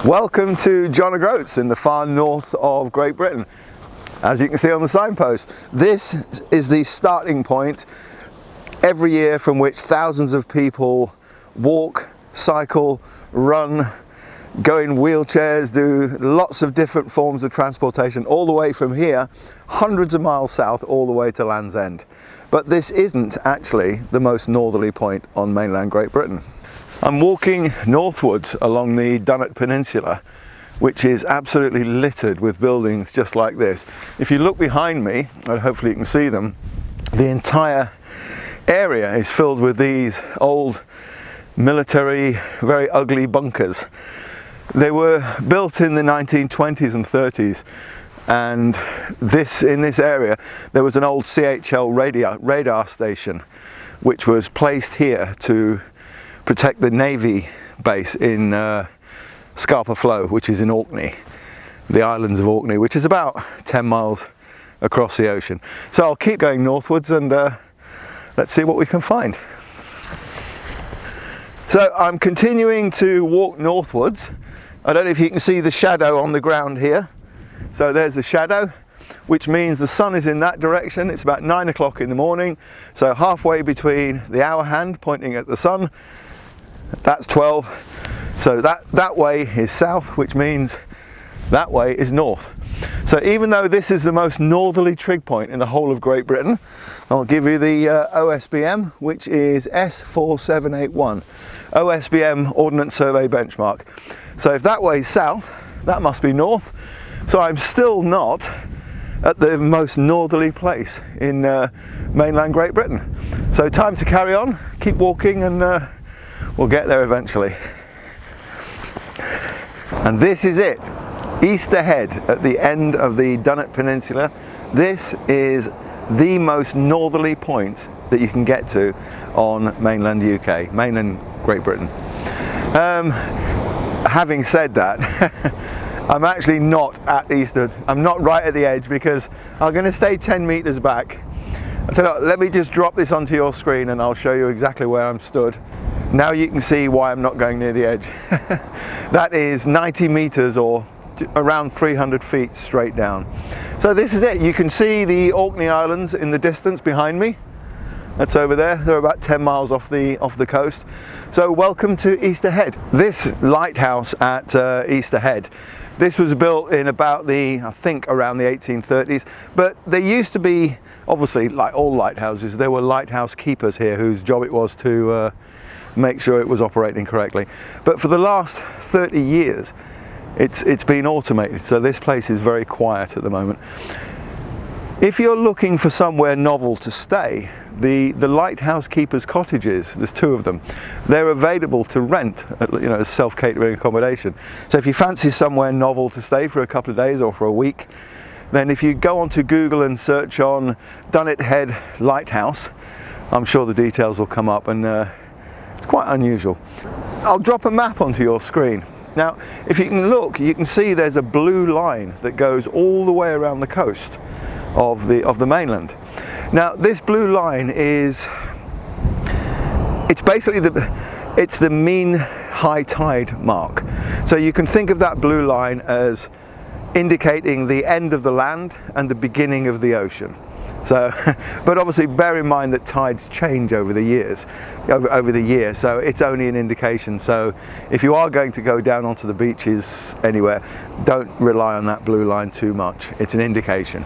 Welcome to John O'Groats in the far north of Great Britain. As you can see on the signpost, this is the starting point every year from which thousands of people walk, cycle, run, go in wheelchairs, do lots of different forms of transportation all the way from here, hundreds of miles south, all the way to Land's End. But this isn't actually the most northerly point on mainland Great Britain. I'm walking northwards along the Dunnet Peninsula, which is absolutely littered with buildings just like this. If you look behind me, and hopefully you can see them, the entire area is filled with these old military, very ugly bunkers. They were built in the 1920s and 30s, and in this area there was an old CHL radar station which was placed here to protect the Navy base in Scapa Flow, which is in Orkney, the islands of Orkney, which is about 10 miles across the ocean. So I'll keep going northwards and let's see what we can find. So I'm continuing to walk northwards. I don't know if you can see the shadow on the ground here. So there's the shadow, which means the sun is in that direction. It's about 9 o'clock in the morning, so halfway between the hour hand pointing at the sun, that's 12. So that way is south, which means that way is north. So even though this is the most northerly trig point in the whole of Great Britain, I'll give you the OSBM, which is S4781, OSBM Ordnance Survey benchmark. So if that way is south, that must be north. So I'm still not at the most northerly place in mainland Great Britain. So time to carry on, keep walking, and we'll get there eventually. And this is it, east ahead at the end of the Dunnet Peninsula. This is the most northerly point that you can get to on mainland UK, mainland Great Britain. Having said that, I'm actually not at eastern. I'm not right at the edge because I'm going to stay 10 meters back. So let me just drop this onto your screen and I'll show you exactly where I'm stood. Now you can see why I'm not going near the edge. That is 90 meters or around 300 feet straight down. So this is it. You can see the Orkney Islands in the distance behind me. That's over there. They're about 10 miles off the coast. So welcome to Easter Head. This lighthouse at Easter Head, this was built in about I think around the 1830s, but there used to be, obviously like all lighthouses, there were lighthouse keepers here whose job it was to make sure it was operating correctly. But for the last 30 years, it's been automated, so this place is very quiet at the moment. If you're looking for somewhere novel to stay, the lighthouse keepers' cottages, there's 2 of them, they're available to rent, as self-catering accommodation. So if you fancy somewhere novel to stay for a couple of days or for a week, then if you go onto Google and search on Dunnet Head Lighthouse, I'm sure the details will come up, and it's quite unusual. I'll drop a map onto your screen. Now, if you can look, you can see there's a blue line that goes all the way around the coast of the mainland. Now, this blue line it's basically the mean high tide mark. So you can think of that blue line as indicating the end of the land and the beginning of the ocean. So, but obviously bear in mind that tides change over the year, so it's only an indication. So if you are going to go down onto the beaches anywhere, don't rely on that blue line too much. It's an indication.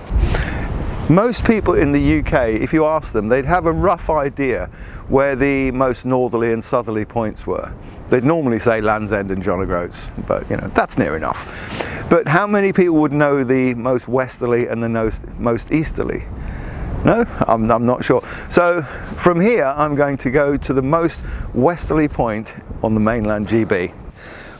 Most people in the UK, if you ask them, they'd have a rough idea where the most northerly and southerly points were. They'd normally say Land's End and John O'Groats, but that's near enough. But how many people would know the most westerly and the most easterly? No, I'm not sure. So from here I'm going to go to the most westerly point on the mainland GB.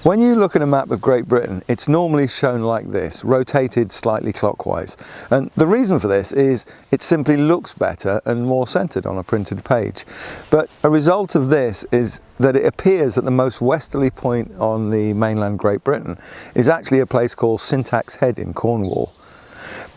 When you look at a map of Great Britain, it's normally shown like this, rotated slightly clockwise. And the reason for this is it simply looks better and more centred on a printed page. But a result of this is that it appears that the most westerly point on the mainland Great Britain is actually a place called Syntax Head in Cornwall.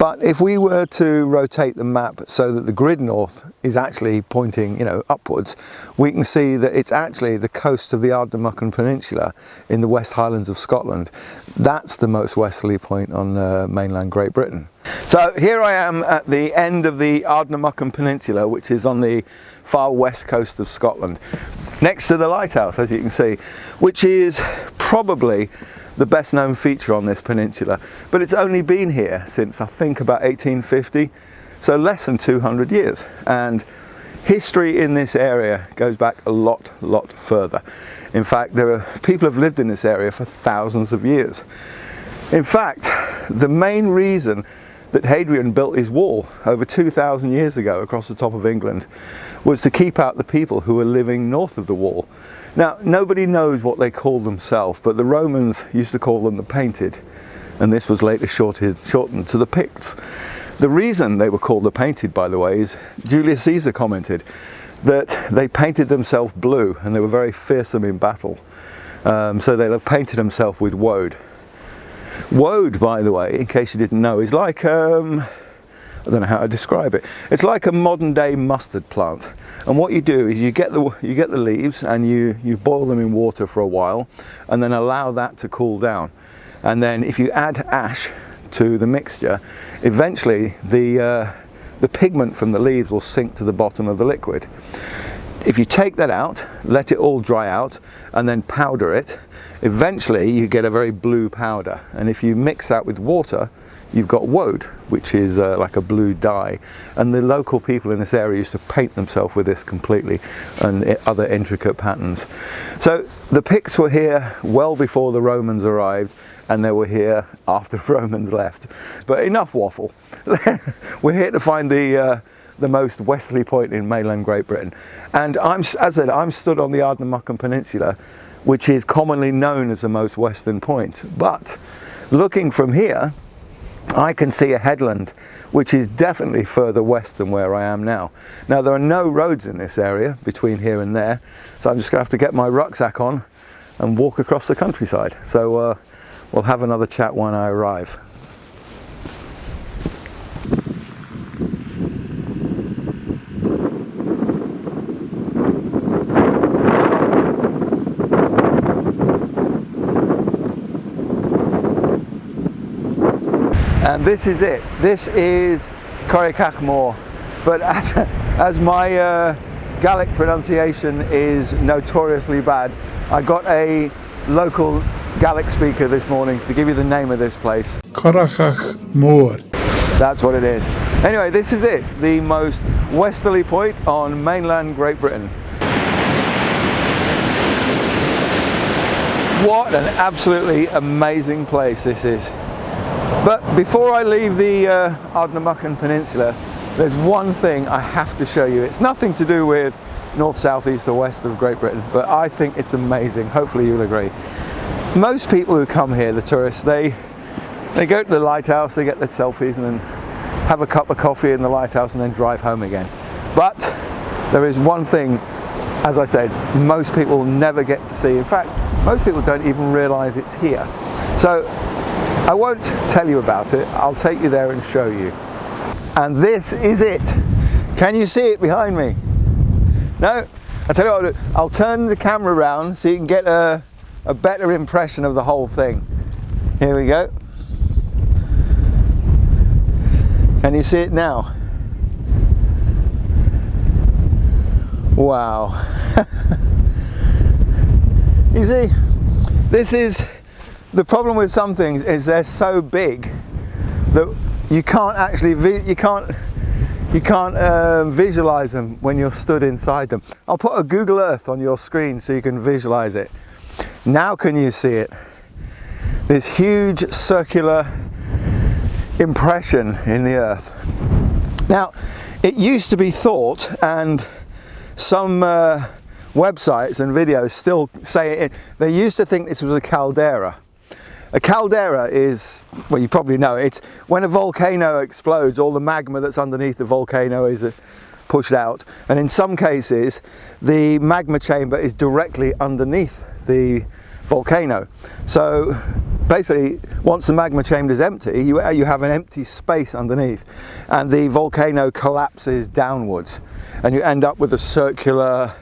But if we were to rotate the map so that the grid north is actually pointing, you know, upwards, we can see that it's actually the coast of the Ardnamurchan Peninsula in the West Highlands of Scotland. That's the most westerly point on mainland Great Britain. So here I am at the end of the Ardnamurchan Peninsula, which is on the far west coast of Scotland, next to the lighthouse, as you can see, which is probably the best known feature on this peninsula, but it's only been here since I think about 1850, so less than 200 years, and history in this area goes back a lot further. In fact, people have lived in this area for thousands of years. In fact, the main reason that Hadrian built his wall over 2,000 years ago across the top of England was to keep out the people who were living north of the wall. Now, nobody knows what they called themselves, but the Romans used to call them the Painted, and this was later shortened to the Picts. The reason they were called the Painted, by the way, is Julius Caesar commented that they painted themselves blue and they were very fearsome in battle. So they'll have painted themselves with woad. Woad, by the way, in case you didn't know, is like, I don't know how to describe it. It's like a modern day mustard plant. And what you do is you get the leaves and you boil them in water for a while and then allow that to cool down. And then if you add ash to the mixture, eventually the pigment from the leaves will sink to the bottom of the liquid. If you take that out, let it all dry out and then powder it, eventually you get a very blue powder. And if you mix that with water, you've got woad, which is like a blue dye, and the local people in this area used to paint themselves with this completely, and other intricate patterns. So the Picts were here well before the Romans arrived, and they were here after the Romans left. But enough waffle. We're here to find the most westerly point in mainland Great Britain, and as I said, I'm stood on the Ardnamurchan Peninsula, which is commonly known as the most western point. But looking from here, I can see a headland which is definitely further west than where I am now. Now, there are no roads in this area between here and there, so I'm just going to have to get my rucksack on and walk across the countryside. So we'll have another chat when I arrive. And this is it. This is Corrachadh Mòr, but as my Gaelic pronunciation is notoriously bad, I got a local Gaelic speaker this morning to give you the name of this place. Corrachadh Mòr. That's what it is. Anyway, this is it, the most westerly point on mainland Great Britain. What an absolutely amazing place this is. But before I leave the Ardnamurchan Peninsula, there's one thing I have to show you. It's nothing to do with north, south, east or west of Great Britain, but I think it's amazing. Hopefully you'll agree. Most people who come here, the tourists, they go to the lighthouse, they get their selfies and then have a cup of coffee in the lighthouse and then drive home again. But there is one thing, as I said, most people never get to see. In fact, most people don't even realise it's here. So I won't tell you about it, I'll take you there and show you. And this is it. Can you see it behind me? No? I'll tell you what I'll do. I'll turn the camera around so you can get a better impression of the whole thing. Here we go. Can you see it now? Wow. You see, this is the problem with some things, is they're so big that you can't actually visualize them when you're stood inside them. I'll put a Google Earth on your screen so you can visualize it. Now can you see it? This huge circular impression in the earth. Now, it used to be thought, and some websites and videos still say it, they used to think this was a caldera. A caldera is, well, you probably know, it's when a volcano explodes, all the magma that's underneath the volcano is pushed out, and in some cases the magma chamber is directly underneath the volcano. So basically, once the magma chamber is empty, you have an empty space underneath, and the volcano collapses downwards, and you end up with a circular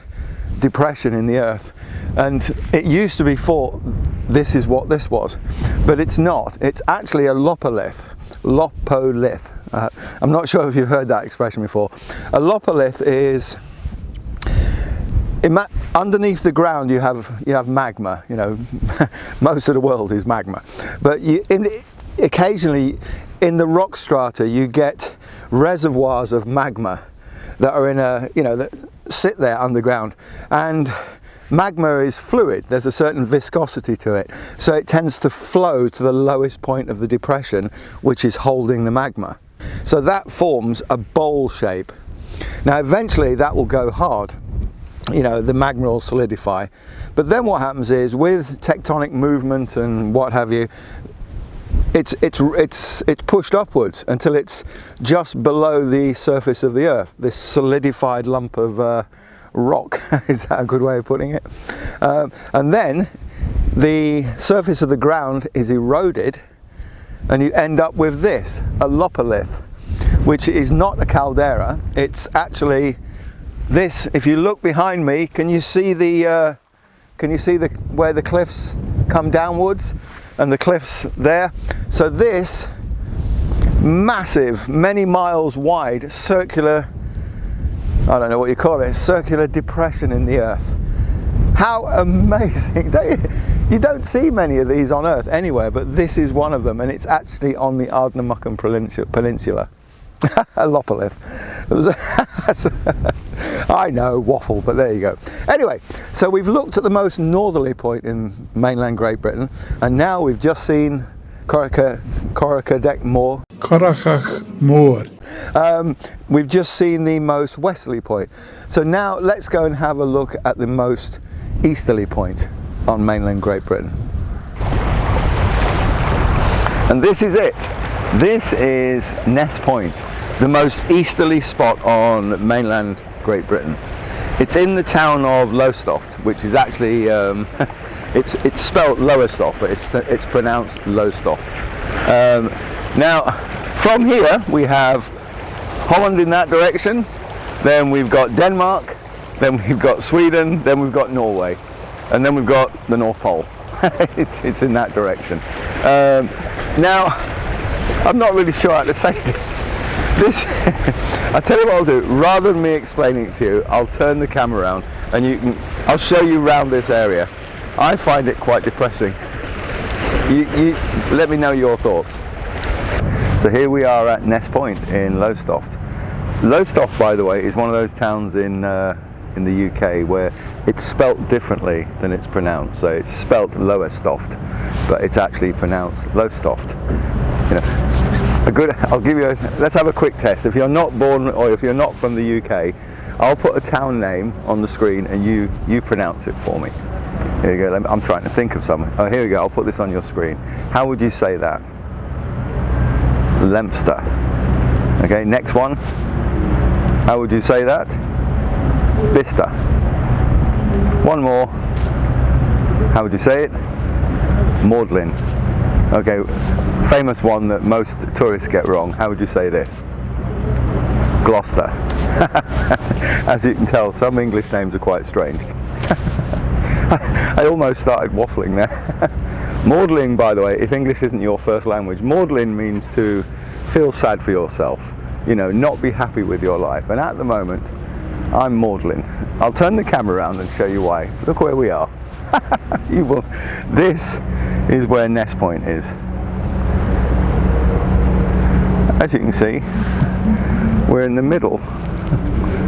depression in the earth. And it used to be thought this is what this was, but it's not. It's actually a lopolith. Lopolith. I'm not sure if you've heard that expression before. A lopolith is underneath the ground. You have magma. You know, most of the world is magma, but occasionally in the rock strata you get reservoirs of magma that are in that sit there underground, and magma is fluid. There's a certain viscosity to it, so it tends to flow to the lowest point of the depression, which is holding the magma. So that forms a bowl shape. Now eventually that will go hard, the magma will solidify, but then what happens is, with tectonic movement and what have you, it's pushed upwards until it's just below the surface of the earth, this solidified lump of rock. Is that a good way of putting it? And then the surface of the ground is eroded, and you end up with this, a lopolith, which is not a caldera. It's actually this. If you look behind me, can you see where the cliffs come downwards, and the cliffs there? So this massive, many miles wide, circular, I don't know what you call it, circular depression in the earth. How amazing! You don't see many of these on Earth anywhere, but this is one of them, and it's actually on the Ardnamurchan Peninsula. A lopolith. I know, waffle, but there you go. Anyway, so we've looked at the most northerly point in mainland Great Britain, and now we've just seen Corrachadh Mòr. Corrachadh Mòr. We've just seen the most westerly point. So now let's go and have a look at the most easterly point on mainland Great Britain. And this is it. This is Ness Point, the most easterly spot on mainland Great Britain. It's in the town of Lowestoft, which is actually it's spelled Lowestoft, but it's pronounced Lowestoft. Now from here we have Holland in that direction, then we've got Denmark, then we've got Sweden, then we've got Norway, and then we've got the North Pole. it's in that direction. Now I'm not really sure how to say this. I'll tell you what I'll do. Rather than me explaining it to you, I'll turn the camera around and I'll show you around this area. I find it quite depressing. You let me know your thoughts. So here we are at Ness Point in Lowestoft. Lowestoft, by the way, is one of those towns in the UK where it's spelt differently than it's pronounced. So it's spelt Lowestoft, but it's actually pronounced Lowestoft. Let's have a quick test. If you're not born, or if you're not from the UK, I'll put a town name on the screen and you pronounce it for me. Here you go. I'm trying to think of some. Oh, here we go. I'll put this on your screen. How would you say that? Leinster. Okay, next one. How would you say that? Bicester. One more. How would you say it? Magdalen. Okay, famous one that most tourists get wrong. How would you say this? Gloucester. As you can tell, some English names are quite strange. I almost started waffling there. Maudlin, by the way, if English isn't your first language, maudlin means to feel sad for yourself, not be happy with your life. And at the moment, I'm maudlin. I'll turn the camera around and show you why. Look where we are. You will. This is where Ness Point is. As you can see, we're in the middle.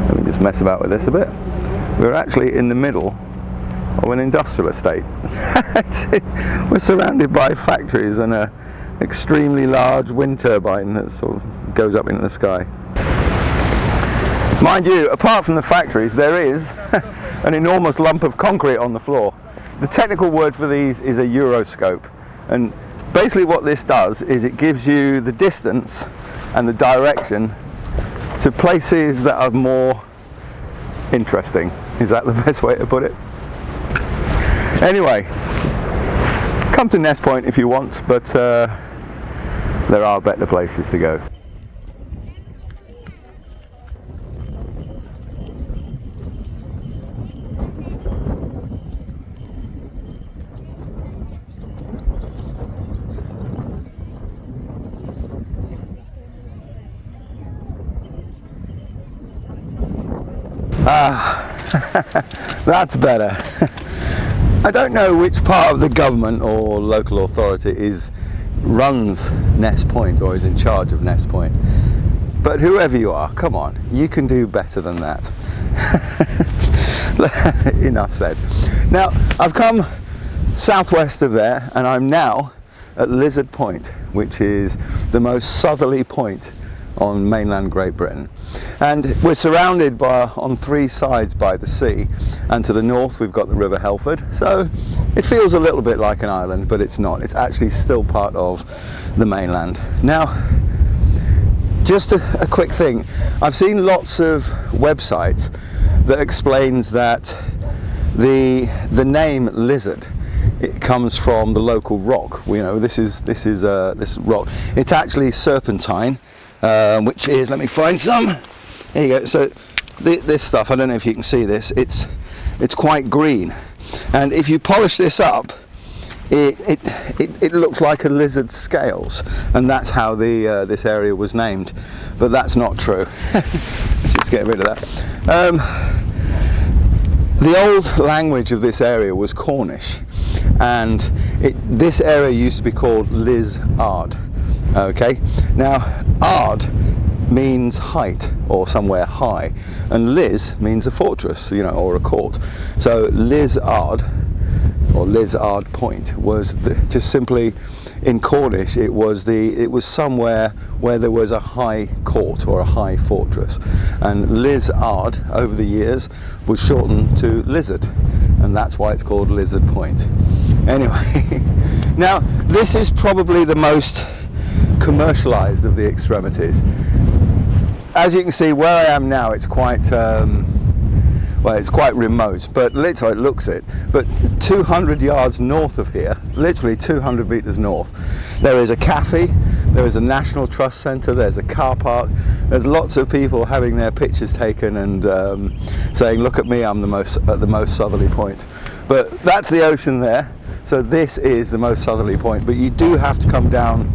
Let me just mess about with this a bit. We're actually in the middle of an industrial estate. We're surrounded by factories and an extremely large wind turbine that sort of goes up into the sky. Mind you, apart from the factories, there is an enormous lump of concrete on the floor. The technical word for these is a Euroscope, and basically what this does is it gives you the distance and the direction to places that are more interesting. Is that the best way to put it? Anyway, Come to Ness Point if you want, but there are better places to go. That's better. I don't know which part of the government or local authority runs Ness Point or is in charge of Ness Point, but whoever you are, come on, you can do better than that. Enough said. Now I've come southwest of there and I'm now at Lizard Point, which is the most southerly point on mainland Great Britain, and we're surrounded on three sides by the sea, and to the north we've got the River Helford, so it feels a little bit like an island, but it's not. It's actually still part of the mainland. Now, just a quick thing, I've seen lots of websites that explains that the name lizard, it comes from the local rock. You know, this rock. It's actually serpentine, which is, let me find some. There you go. So this stuff, I don't know if you can see this. It's quite green, and if you polish this up, it looks like a lizard's scales, and that's how this area was named. But that's not true. Let's just get rid of that. The old language of this area was Cornish, and this area used to be called Liz Ard. Okay, now Ard means height or somewhere high, and Liz means a fortress, you know, or a court. So Liz Ard or Liz Ard Point was just simply, in Cornish, it was somewhere where there was a high court or a high fortress, and Liz Ard over the years was shortened to Lizard, and that's why it's called Lizard Point. Anyway, now this is probably the most commercialized of the extremities. As you can see, where I am now, it's quite well, it's quite remote, but literally it looks it. But 200 yards north of here, literally 200 meters north, there is a cafe, there is a National Trust Centre, there's a car park, there's lots of people having their pictures taken and saying, look at me, I'm at the most southerly point. But that's the ocean there, so this is the most southerly point, but you do have to come down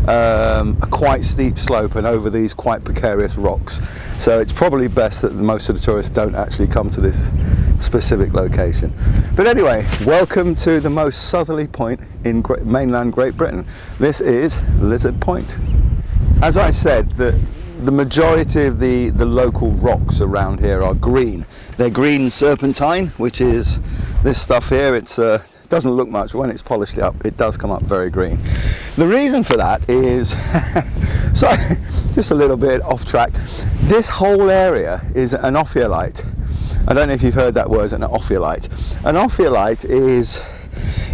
a quite steep slope and over these quite precarious rocks, so it's probably best that most of the tourists don't actually come to this specific location. But anyway, welcome to the most southerly point in mainland Great Britain. This is Lizard Point. As I said, the majority of the local rocks around here are green. They're green serpentine, which is this stuff here. It's doesn't look much, but when it's polished up, it does come up very green. The reason for that is, sorry, just a little bit off track. This whole area is an ophiolite. I don't know if you've heard that word, an ophiolite. An ophiolite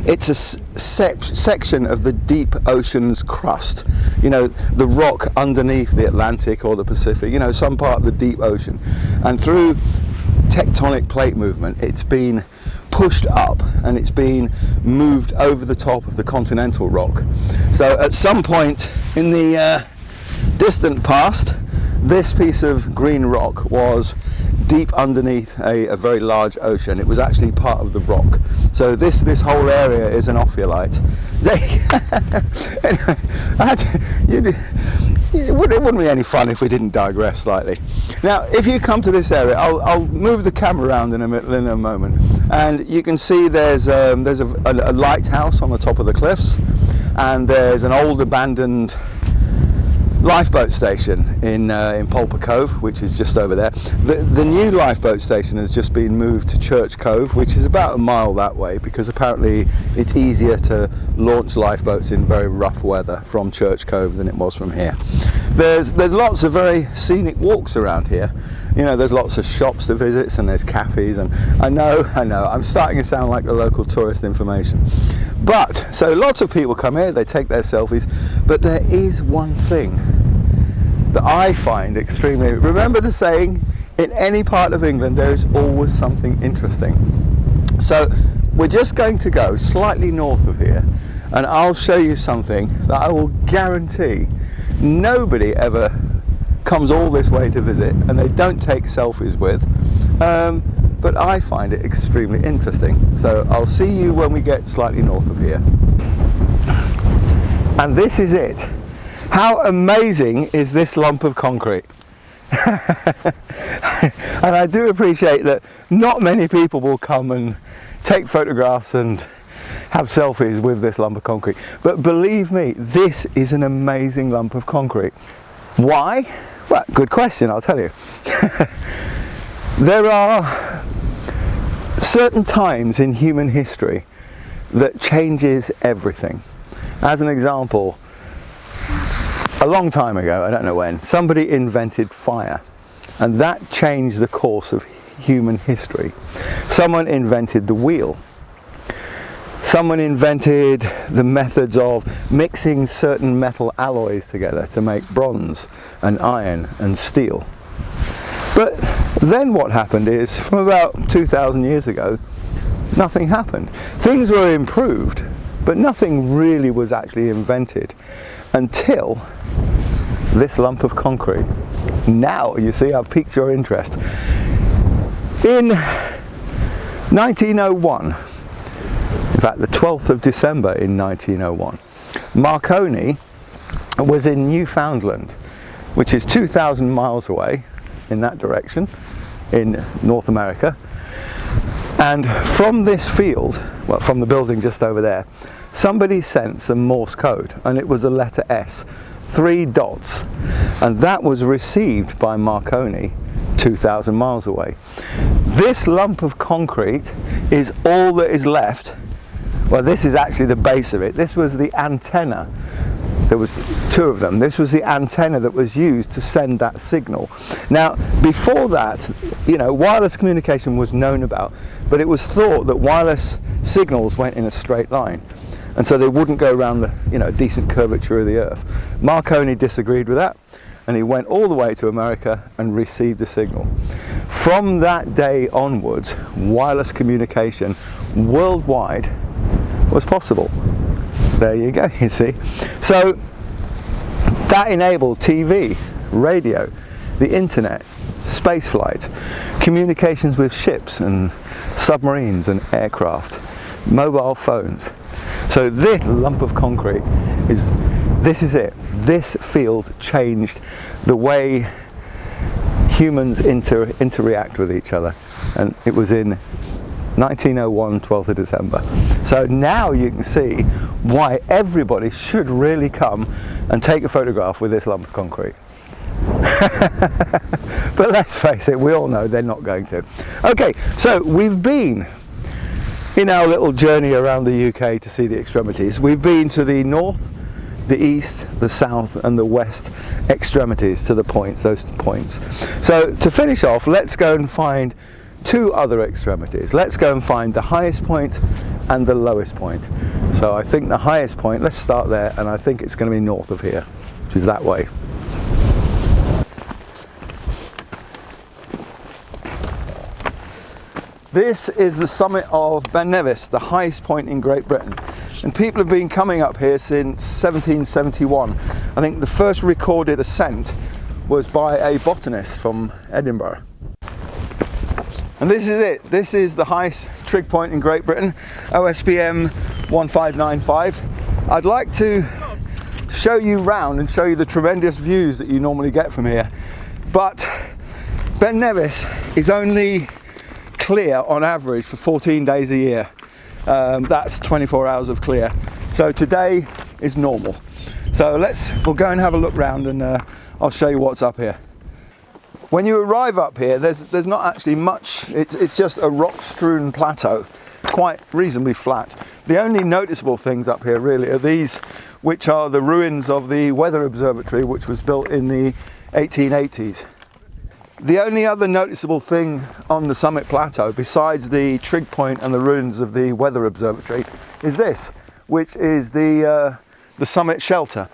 it's a section of the deep ocean's crust. You know, the rock underneath the Atlantic or the Pacific, you know, some part of the deep ocean. And through tectonic plate movement, it's been pushed up and it's been moved over the top of the continental rock. So at some point in the distant past, this piece of green rock was deep underneath a very large ocean. It was actually part of the rock. So this whole area is an ophiolite. It wouldn't be any fun if we didn't digress slightly. Now, if you come to this area, I'll move the camera around in a moment, and you can see there's a lighthouse on the top of the cliffs, and there's an old abandoned lifeboat station in Polper Cove, which is just over there. The new lifeboat station has just been moved to Church Cove, which is about a mile that way, because apparently it's easier to launch lifeboats in very rough weather from Church Cove than it was from here. There's lots of very scenic walks around here. You know, there's lots of shops to visit, and there's cafes, and I know, I'm starting to sound like the local tourist information. But, so lots of people come here, they take their selfies, but there is one thing that I find extremely, remember the saying, in any part of England there is always something interesting. So we're just going to go slightly north of here, and I'll show you something that I will guarantee nobody ever comes all this way to visit, and they don't take selfies with, but I find it extremely interesting. So I'll see you when we get slightly north of here. And this is it. How amazing is this lump of concrete? And I do appreciate that not many people will come and take photographs and have selfies with this lump of concrete, but believe me, this is an amazing lump of concrete. Why? Well, good question, I'll tell you. There are certain times in human history that changes everything. As an example, a long time ago, I don't know when, somebody invented fire, and that changed the course of human history. Someone invented the wheel. Someone invented the methods of mixing certain metal alloys together to make bronze and iron and steel. But then what happened is, from about 2,000 years ago, nothing happened. Things were improved, but nothing really was actually invented until this lump of concrete. Now, you see, I've piqued your interest. In 1901, in fact the 12th of December in 1901, Marconi was in Newfoundland, which is 2,000 miles away in that direction in North America. And from this field, well, from the building just over there, somebody sent some Morse code, and it was the letter S, 3 dots, and that was received by Marconi 2,000 miles away. This lump of concrete is all that is left. Well, this is actually the base of it. This was the antenna. There was 2 of them. This was the antenna that was used to send that signal. Now, before that, you know, wireless communication was known about, but it was thought that wireless signals went in a straight line, and so they wouldn't go around the, you know, decent curvature of the earth. Marconi disagreed with that, and he went all the way to America and received the signal. From that day onwards, wireless communication worldwide was possible. There you go, you see. So that enabled TV, radio, the internet, space flight, communications with ships and submarines and aircraft, mobile phones. So this lump of concrete this is it. This field changed the way humans interact with each other, and it was in 1901, 12th of December. So now you can see why everybody should really come and take a photograph with this lump of concrete. But let's face it, we all know they're not going to. Okay, so we've been in our little journey around the UK to see the extremities. We've been to the north, the east, the south and the west extremities, to the points, those points. So to finish off, let's go and find 2 other extremities. Let's go and find the highest point and the lowest point. So I think the highest point, let's start there, and I think it's going to be north of here, which is that way. This is the summit of Ben Nevis, the highest point in Great Britain. And people have been coming up here since 1771. I think the first recorded ascent was by a botanist from Edinburgh. And this is it. This is the highest trig point in Great Britain, OSPM 1595. I'd like to show you round and show you the tremendous views that you normally get from here. But Ben Nevis is only clear on average for 14 days a year. That's 24 hours of clear. So today is normal. So we'll go and have a look round, and I'll show you what's up here. When you arrive up here, there's not actually much. It's just a rock-strewn plateau, quite reasonably flat. The only noticeable things up here really are these, which are the ruins of the weather observatory, which was built in the 1880s. The only other noticeable thing on the summit plateau, besides the trig point and the ruins of the weather observatory, is this, which is the summit shelter.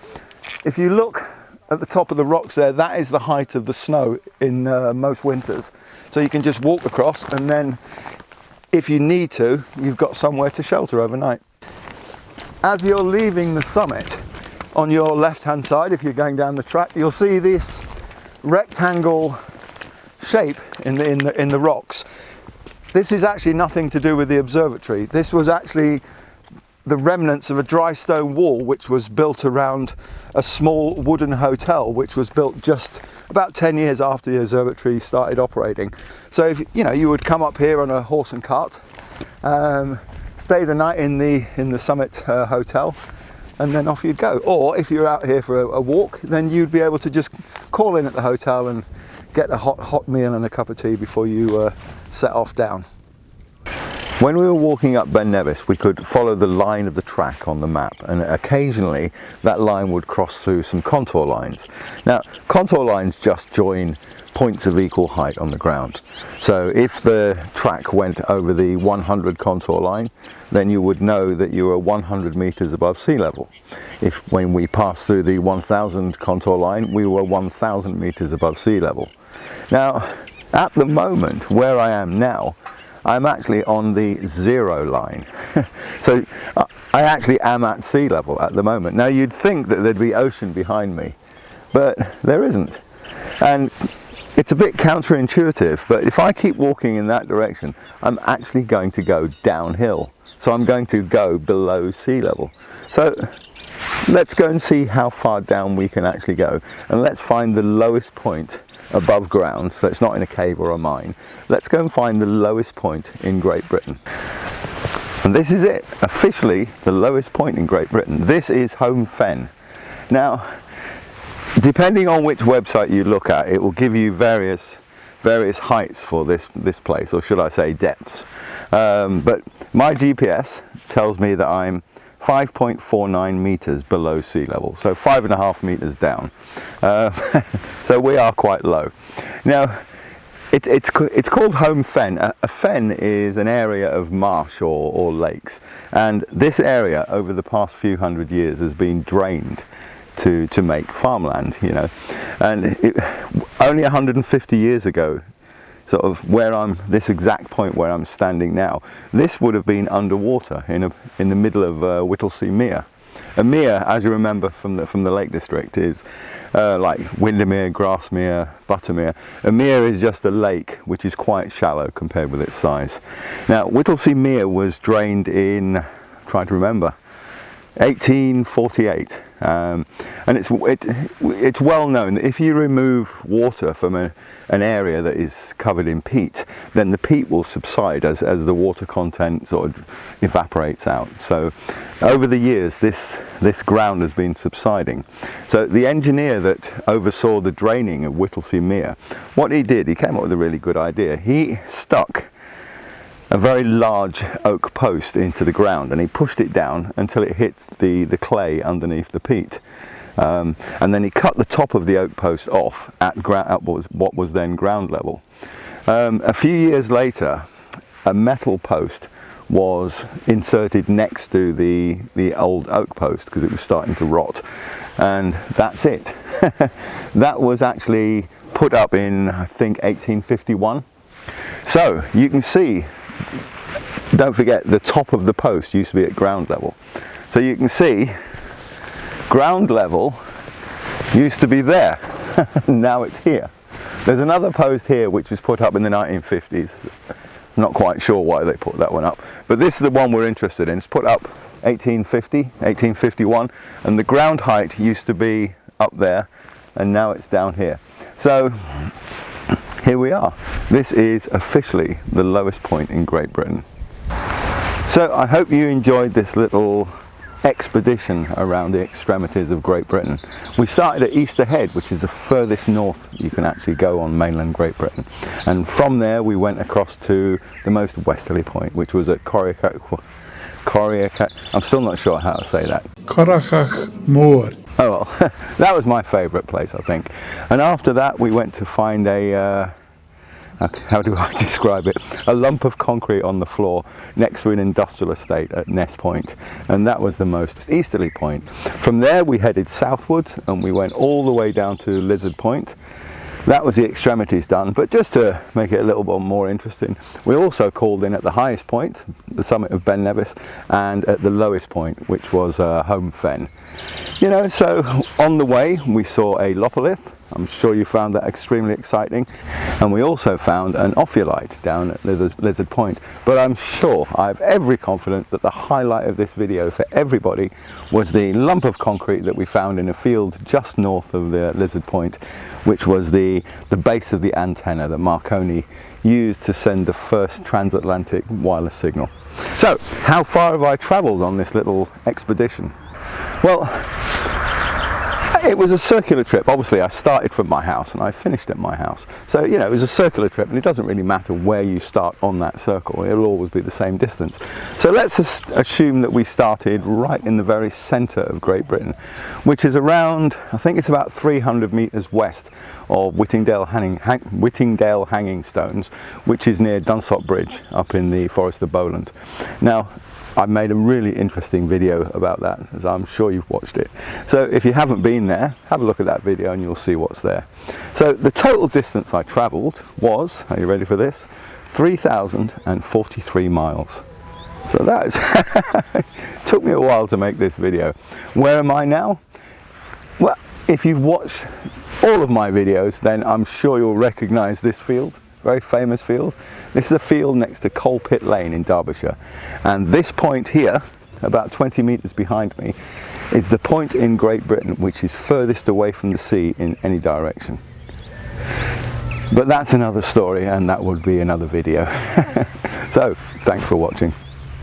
If you look at the top of the rocks there, that is the height of the snow in most winters. So you can just walk across, and then if you need to, you've got somewhere to shelter overnight. As you're leaving the summit, on your left hand side, if you're going down the track, you'll see this rectangle shape in the rocks. This is actually nothing to do with the observatory. This was actually the remnants of a dry stone wall which was built around a small wooden hotel which was built just about 10 years after the observatory started operating. So if you would come up here on a horse and cart, stay the night in the Summit hotel, and then off you'd go. Or if you're out here for a walk, then you'd be able to just call in at the hotel and get a hot meal and a cup of tea before you set off down. When we were walking up Ben Nevis, we could follow the line of the track on the map, and occasionally that line would cross through some contour lines. Now, contour lines just join points of equal height on the ground. So if the track went over the 100 contour line, then you would know that you were 100 meters above sea level. When we passed through the 1000 contour line, we were 1000 meters above sea level. Now, at the moment, where I am now, I'm actually on the 0 line. So I actually am at sea level at the moment. Now, you'd think that there'd be ocean behind me, but there isn't. And it's a bit counterintuitive, but if I keep walking in that direction, I'm actually going to go downhill. So I'm going to go below sea level. So let's go and see how far down we can actually go. And let's find the lowest point above ground, so it's not in a cave or a mine. Let's go and find the lowest point in Great Britain. And this is it, officially the lowest point in Great Britain. This is Holme Fen. Now, depending on which website you look at, it will give you various heights for this place, or should I say depths. But my GPS tells me that I'm 5.49 meters below sea level, so 5.5 meters down. So we are quite low. Now, it's called Holme Fen. A fen is an area of marsh or lakes, and this area over the past few hundred years has been drained to make farmland, and only 150 years ago, sort of this exact point where I'm standing now, this would have been underwater in the middle of Whittlesea Mere. A mere, as you remember from the Lake District, is like Windermere, Grasmere, Buttermere. A mere is just a lake which is quite shallow compared with its size. Now, Whittlesea Mere was drained in, I'm trying to remember, 1848, and it's well known that if you remove water from an area that is covered in peat, then the peat will subside as the water content sort of evaporates out. So over the years this ground has been subsiding. So the engineer that oversaw the draining of Whittlesea Mere, what he did, he came up with a really good idea. He stuck a very large oak post into the ground, and he pushed it down until it hit the clay underneath the peat, and then he cut the top of the oak post off at what was then ground level. A few years later, a metal post was inserted next to the old oak post because it was starting to rot, and that's it. That was actually put up in, I think, 1851. So you can see, don't forget, the top of the post used to be at ground level. So you can see ground level used to be there. Now it's here. There's another post here which was put up in the 1950s. I'm not quite sure why they put that one up, but this is the one we're interested in. It's put up 1850, 1851, and the ground height used to be up there, and now it's down here. So here we are. This is officially the lowest point in Great Britain. So I hope you enjoyed this little expedition around the extremities of Great Britain. We started at Easter Head, which is the furthest north you can actually go on mainland Great Britain, and from there we went across to the most westerly point, which was at Corrachadh. I'm still not sure how to say that. Corrachadh Mòr. Oh well, that was my favourite place, I think. And after that we went to find how do I describe it? A lump of concrete on the floor next to an industrial estate at Ness Point, and that was the most easterly point. From there we headed southwards and we went all the way down to Lizard Point, That was the extremities done, but just to make it a little bit more interesting, we also called in at the highest point, the summit of Ben Nevis, and at the lowest point, which was Holme Fen. You know, so on the way we saw a Lopolith. I'm sure you found that extremely exciting, and we also found an ophiolite down at Lizard Point. But I'm sure, I have every confidence that the highlight of this video for everybody was the lump of concrete that we found in a field just north of the Lizard Point, which was the base of the antenna that Marconi used to send the first transatlantic wireless signal. So, how far have I travelled on this little expedition? Well, it was a circular trip. Obviously I started from my house and I finished at my house, so you know, it was a circular trip, and it doesn't really matter where you start on that circle, it'll always be the same distance. So let's just assume that we started right in the very centre of Great Britain, which is around, I think it's about 300 metres west of Whittingdale Hanging Stones, which is near Dunsop Bridge up in the Forest of Bowland. Now, I made a really interesting video about that, as I'm sure you've watched it. So if you haven't been there, have a look at that video and you'll see what's there. So the total distance I travelled was, are you ready for this? 3,043 miles. So that is took me a while to make this video. Where am I now? Well, if you've watched all of my videos, then I'm sure you'll recognise this field. Very famous field. This is a field next to Coal Pit Lane in Derbyshire, and this point here, about 20 metres behind me, is the point in Great Britain which is furthest away from the sea in any direction. But that's another story, and that would be another video. So, thanks for watching.